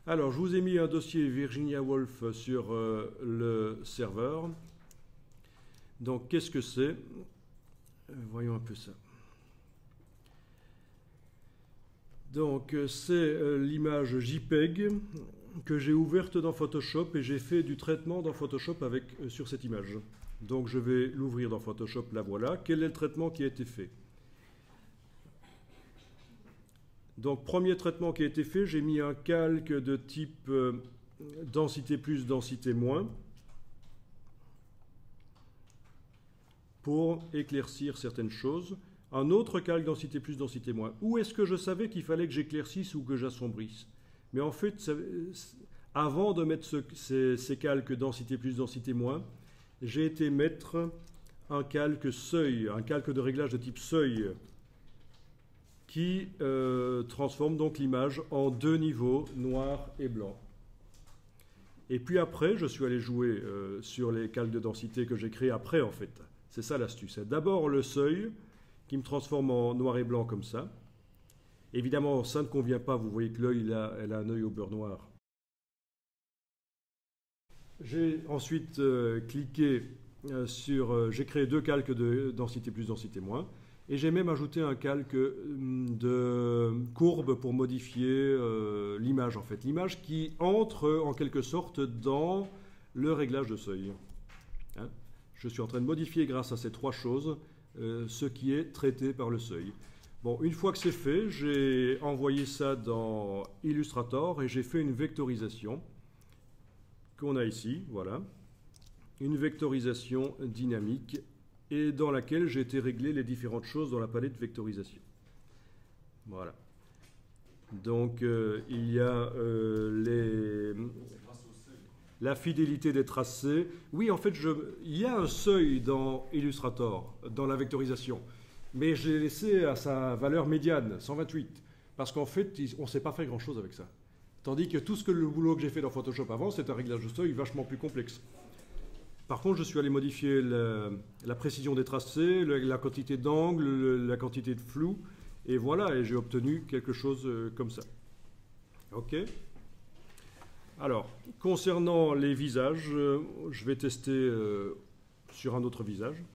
Alors, je vous ai mis un dossier Virginia Woolf sur le serveur. Donc, qu'est-ce que c'est? Voyons un peu ça. Donc, c'est l'image JPEG que j'ai ouverte dans Photoshop et j'ai fait du traitement dans Photoshop sur cette image. Donc, je vais l'ouvrir dans Photoshop, la voilà. Quel est le traitement qui a été fait? Donc, premier traitement qui a été fait, j'ai mis un calque de type densité plus, densité moins pour éclaircir certaines choses. Un autre calque densité plus, densité moins. Où est-ce que je savais qu'il fallait que j'éclaircisse ou que j'assombrisse? Mais en fait, avant de mettre ces calques densité plus, densité moins, j'ai été mettre un calque seuil, un calque de réglage de type seuil, qui transforme donc l'image en deux niveaux, noir et blanc. Et puis après, je suis allé jouer sur les calques de densité que j'ai créés après, en fait. C'est ça l'astuce. D'abord le seuil, qui me transforme en noir et blanc comme ça. Évidemment, ça ne convient pas, vous voyez que l'œil, elle a un œil au beurre noir. J'ai ensuite cliqué sur... j'ai créé deux calques de densité plus, densité moins. Et j'ai même ajouté un calque de courbe pour modifier l'image, en fait. L'image qui entre en quelque sorte dans le réglage de seuil. Hein? Je suis en train de modifier grâce à ces trois choses ce qui est traité par le seuil. Bon, une fois que c'est fait, j'ai envoyé ça dans Illustrator et j'ai fait une vectorisation qu'on a ici, voilà. Une vectorisation dynamique et dans laquelle j'ai été régler les différentes choses dans la palette vectorisation. Voilà. Donc, il y a la fidélité des tracés. Oui, en fait, il y a un seuil dans Illustrator, dans la vectorisation, mais je l'ai laissé à sa valeur médiane, 128, parce qu'en fait, on ne sait pas faire grand-chose avec ça. Tandis que tout le boulot que j'ai fait dans Photoshop avant, c'est un réglage de seuil vachement plus complexe. Par contre, je suis allé modifier la précision des tracés, la quantité d'angle, la quantité de flou, et voilà, et j'ai obtenu quelque chose comme ça. OK. Alors, concernant les visages, je vais tester sur un autre visage.